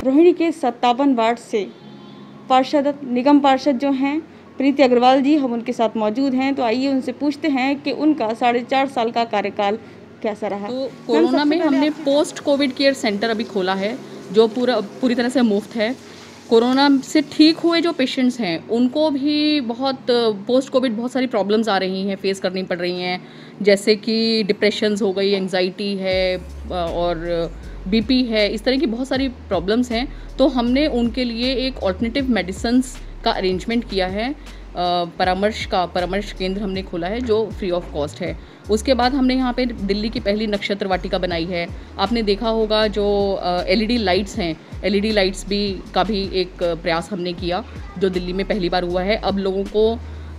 रोहिणी के 57 वार्ड से पार्षद निगम पार्षद जो हैं प्रीति अग्रवाल जी, हम उनके साथ मौजूद हैं। तो आइए उनसे पूछते हैं कि उनका 4.5 साल का कार्यकाल कैसा रहा। तो कोरोना में हमने पोस्ट कोविड केयर सेंटर अभी खोला है जो पूरी तरह से मुफ्त है। कोरोना से ठीक हुए जो पेशेंट्स हैं उनको भी बहुत पोस्ट कोविड बहुत सारी प्रॉब्लम्स आ रही हैं, फेस करनी पड़ रही हैं, जैसे कि डिप्रेशंस हो गई, एंजाइटी है और बीपी है, इस तरह की बहुत सारी प्रॉब्लम्स हैं। तो हमने उनके लिए एक ऑल्टरनेटिव मेडिसिन्स का अरेंजमेंट किया है। परामर्श केंद्र हमने खोला है जो फ्री ऑफ कॉस्ट है। उसके बाद हमने यहाँ पे दिल्ली की पहली नक्षत्र वाटिका बनाई है। आपने देखा होगा जो एलईडी लाइट्स हैं, एलईडी लाइट्स का भी एक प्रयास हमने किया जो दिल्ली में पहली बार हुआ है। अब लोगों को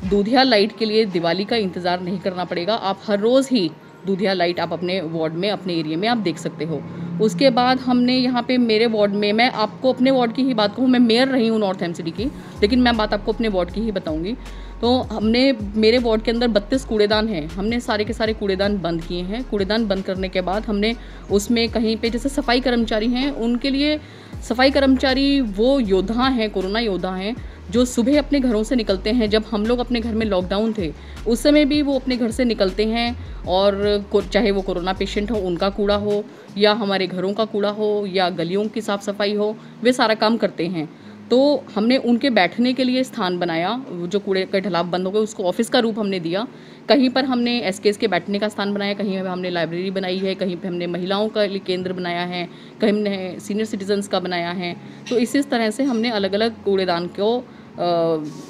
दूधिया लाइट के लिए दिवाली का इंतज़ार नहीं करना पड़ेगा। आप हर रोज़ ही दूधिया लाइट आप अपने वार्ड में, अपने एरिया में आप देख सकते हो। उसके बाद हमने यहाँ पे मेरे वार्ड में, मैं आपको अपने वार्ड की ही बात कहूँ, मैं मेयर रही हूँ नॉर्थ एमसीडी की, लेकिन मैं बात आपको अपने वार्ड की ही बताऊँगी। तो हमने मेरे वार्ड के अंदर 32 कूड़ेदान हैं, हमने सारे के सारे कूड़ेदान बंद किए हैं। कूड़ेदान बंद करने के बाद हमने उसमें कहीं पे जैसे सफाई कर्मचारी हैं, उनके लिए सफाई कर्मचारी वो योद्धा हैं, कोरोना योद्धा हैं जो सुबह अपने घरों से निकलते हैं। जब हम लोग अपने घर में लॉकडाउन थे उस समय भी वो अपने घर से निकलते हैं और चाहे वो कोरोना पेशेंट हो, उनका कूड़ा हो या हमारे घरों का कूड़ा हो या गलियों की साफ़ सफाई हो, वे सारा काम करते हैं। तो हमने उनके बैठने के लिए स्थान बनाया, जो कूड़े का ढलाव बंद हो गए उसको ऑफिस का रूप हमने दिया। कहीं पर हमने एसकेएस के बैठने का स्थान बनाया, कहीं पर हमने लाइब्रेरी बनाई है, कहीं पे हमने महिलाओं का केंद्र बनाया है, कहीं हमने सीनियर सिटीजन्स का बनाया है। तो इसी तरह से हमने अलग अलग कूड़ेदान को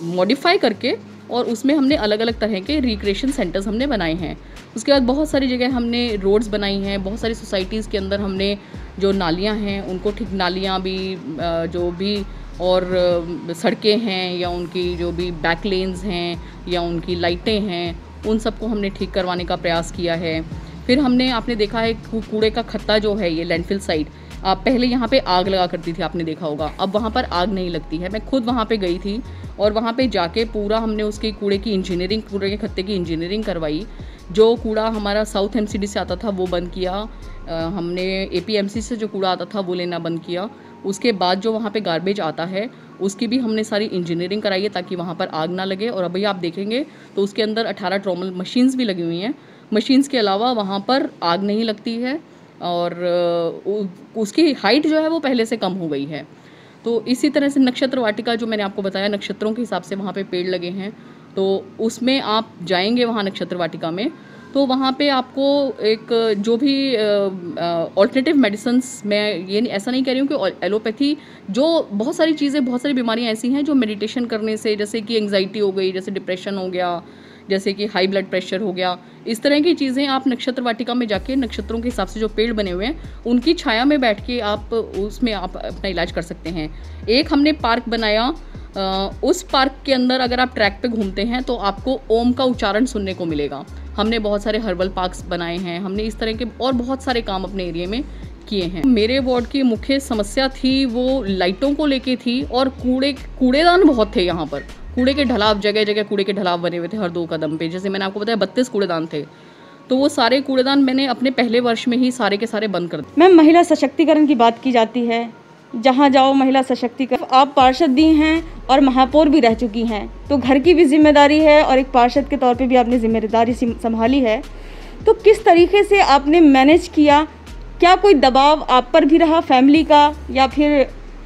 मॉडिफाई करके और उसमें हमने अलग अलग तरह के रिक्रिएशन सेंटर्स हमने बनाए हैं। उसके बाद बहुत सारी जगह हमने रोड्स बनाई हैं, बहुत सारी सोसाइटीज़ के अंदर हमने जो नालियाँ हैं उनको ठीक, नालियाँ भी जो भी और सड़कें हैं या उनकी जो भी बैक लेन्स हैं या उनकी लाइटें हैं, उन सबको हमने ठीक करवाने का प्रयास किया है। फिर हमने, आपने देखा है कूड़े का खत्ता जो है ये लैंडफिल साइट, पहले यहाँ पे आग लगा करती थी, आपने देखा होगा, अब वहाँ पर आग नहीं लगती है। मैं खुद वहाँ पे गई थी और वहाँ पे जाके पूरा हमने उसके कूड़े की इंजीनियरिंग, कूड़े के खत्ते की इंजीनियरिंग करवाई। जो कूड़ा हमारा साउथ एमसीडी से आता था वो बंद किया, हमने एपीएमसी से जो कूड़ा आता था वो लेना बंद किया। उसके बाद जो वहाँ पे गार्बेज आता है उसकी भी हमने सारी इंजीनियरिंग कराई है ताकि वहाँ पर आग ना लगे। और अभी आप देखेंगे तो उसके अंदर 18 ट्रॉमल मशीन्स भी लगी हुई हैं। मशीन्स के अलावा वहाँ पर आग नहीं लगती है और उसकी हाइट जो है वो पहले से कम हो गई है। तो इसी तरह से नक्षत्र वाटिका जो मैंने आपको बताया, नक्षत्रों के हिसाब से वहाँ पे पेड़ लगे हैं, तो उसमें आप जाएंगे वहाँ नक्षत्र वाटिका में तो वहाँ पे आपको एक जो भी ऑल्टरनेटिव मेडिसिन्स, मैं ये ऐसा नहीं कह रही हूँ कि एलोपैथी, जो बहुत सारी चीज़ें, बहुत सारी बीमारियाँ ऐसी हैं जो मेडिटेशन करने से, जैसे कि एंग्जाइटी हो गई, जैसे डिप्रेशन हो गया, जैसे कि हाई ब्लड प्रेशर हो गया, इस तरह की चीज़ें आप नक्षत्र वाटिका में जाके नक्षत्रों के हिसाब से जो पेड़ बने हुए हैं उनकी छाया में बैठ के आप उसमें आप अपना इलाज कर सकते हैं। एक हमने पार्क बनाया, उस पार्क के अंदर अगर आप ट्रैक पे घूमते हैं तो आपको ओम का उच्चारण सुनने को मिलेगा। हमने बहुत सारे हर्बल पार्क्स बनाए हैं, हमने इस तरह के और बहुत सारे काम अपने एरिया में किए हैं। मेरे वार्ड की मुख्य समस्या थी वो लाइटों को लेके थी और कूड़ेदान बहुत थे यहाँ पर, कूड़े के ढलाव, जगह जगह कूड़े के ढलाव बने हुए थे हर 2 कदम पे। जैसे मैंने आपको बताया 32 कूड़ेदान थे, तो वो सारे कूड़ेदान मैंने अपने पहले वर्ष में ही सारे के सारे बंद कर दिए। मैम, महिला सशक्तिकरण की बात की जाती है, जहाँ जाओ महिला सशक्तिकरण। आप पार्षद भी हैं और महापौर भी रह चुकी हैं, तो घर की भी जिम्मेदारी है और एक पार्षद के तौर पे भी आपने जिम्मेदारी संभाली है। तो किस तरीके से आपने मैनेज किया? क्या कोई दबाव आप पर भी रहा फैमिली का या फिर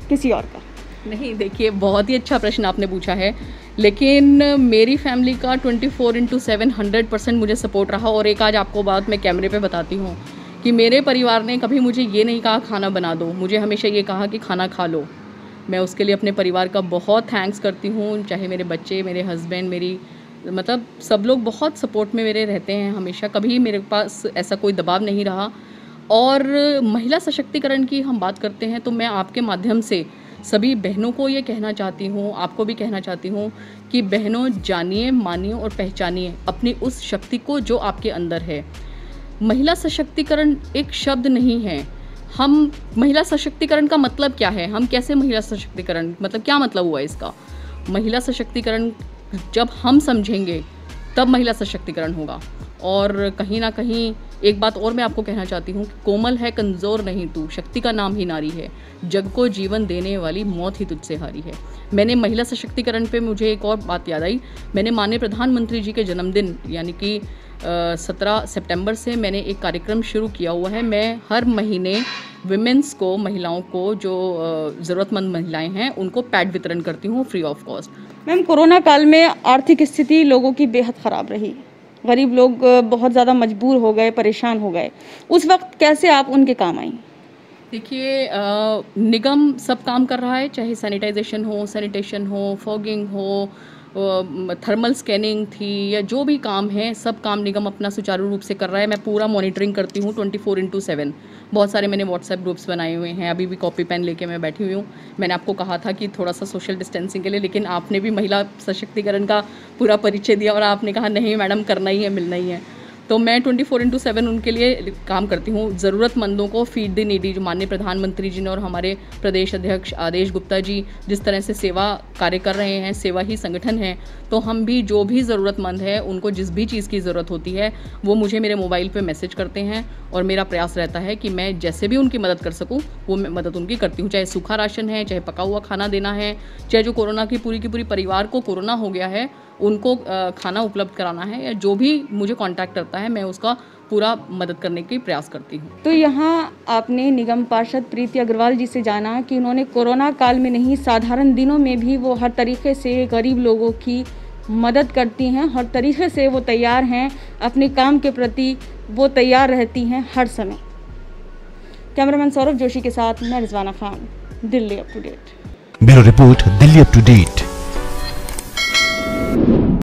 किसी और का? नहीं, देखिए, बहुत ही अच्छा प्रश्न आपने पूछा है, लेकिन मेरी फैमिली का 24/7 100% मुझे सपोर्ट रहा। और एक आज आपको बात मैं कैमरे पे बताती हूँ कि मेरे परिवार ने कभी मुझे ये नहीं कहा खाना बना दो, मुझे हमेशा ये कहा कि खाना खा लो। मैं उसके लिए अपने परिवार का बहुत थैंक्स करती हूँ, चाहे मेरे बच्चे, मेरे हस्बैंड, मेरी मतलब सब लोग बहुत सपोर्ट में मेरे रहते हैं हमेशा, कभी मेरे पास ऐसा कोई दबाव नहीं रहा। और महिला सशक्तिकरण की हम बात करते हैं तो मैं आपके माध्यम से सभी बहनों को ये कहना चाहती हूँ, आपको भी कहना चाहती हूँ कि बहनों, जानिए, मानिए और पहचानिए अपनी उस शक्ति को जो आपके अंदर है। महिला सशक्तिकरण एक शब्द नहीं है। हम महिला सशक्तिकरण का मतलब क्या है, हम कैसे महिला सशक्तिकरण, मतलब क्या मतलब हुआ इसका? महिला सशक्तिकरण जब हम समझेंगे तब महिला सशक्तिकरण होगा। और कहीं ना कहीं एक बात और मैं आपको कहना चाहती हूँ, कोमल है कमज़ोर नहीं तू, शक्ति का नाम ही नारी है, जग को जीवन देने वाली मौत ही तुझसे हारी है। मैंने महिला सशक्तिकरण पे मुझे एक और बात याद आई। मैंने माननीय प्रधानमंत्री जी के जन्मदिन यानी कि 17 सितंबर से मैंने एक कार्यक्रम शुरू किया हुआ है। मैं हर महीने विमेंस को, महिलाओं को, जो ज़रूरतमंद महिलाएं हैं उनको पैड वितरण करती हूँ free of cost. Ma'am, corona काल में आर्थिक स्थिति लोगों की बेहद ख़राब रही, गरीब लोग बहुत ज़्यादा मजबूर हो गए, परेशान हो गए। उस वक्त कैसे आप उनके काम आई? देखिए, निगम सब काम कर रहा है, चाहे सैनिटाइजेशन हो, सैनिटेशन हो, फॉगिंग हो, थर्मल स्कैनिंग थी, या जो भी काम है सब काम निगम अपना सुचारू रूप से कर रहा है। मैं पूरा मॉनिटरिंग करती हूँ 24/7। बहुत सारे मैंने व्हाट्सएप ग्रुप्स बनाए हुए हैं, अभी भी कॉपी पेन लेके मैं बैठी हुई हूँ। मैंने आपको कहा था कि थोड़ा सा सोशल डिस्टेंसिंग के लिए, लेकिन आपने भी महिला सशक्तिकरण का पूरा परिचय दिया और आपने कहा नहीं मैडम करना ही है, मिलना ही है। तो मैं 24/7 उनके लिए काम करती हूँ। ज़रूरतमंदों को फीड द नीडी, जो माननीय प्रधानमंत्री जी ने और हमारे प्रदेश अध्यक्ष आदेश गुप्ता जी जिस तरह से सेवा कार्य कर रहे हैं, सेवा ही संगठन है, तो हम भी जो भी ज़रूरतमंद है उनको जिस भी चीज़ की ज़रूरत होती है वो मुझे मेरे मोबाइल पे मैसेज करते हैं और मेरा प्रयास रहता है कि मैं जैसे भी उनकी मदद कर सकूँ वो मैं मदद उनकी करती हूँ। चाहे सूखा राशन है, चाहे पका हुआ खाना देना है, चाहे जो कोरोना की पूरी परिवार को कोरोना हो गया है उनको खाना उपलब्ध कराना है, या जो भी मुझे कांटेक्ट करता है मैं उसका पूरा मदद करने की प्रयास करती हूँ। तो यहाँ आपने निगम पार्षद प्रीति अग्रवाल जी से जाना कि उन्होंने कोरोना काल में नहीं, साधारण दिनों में भी वो हर तरीके से गरीब लोगों की मदद करती हैं, हर तरीके से वो तैयार हैं, अपने काम के प्रति वो तैयार रहती हैं हर समय। कैमरामैन सौरभ जोशी के साथ मैं Rizwana Khan, Delhi up to date. Bureau report, Delhi up to date.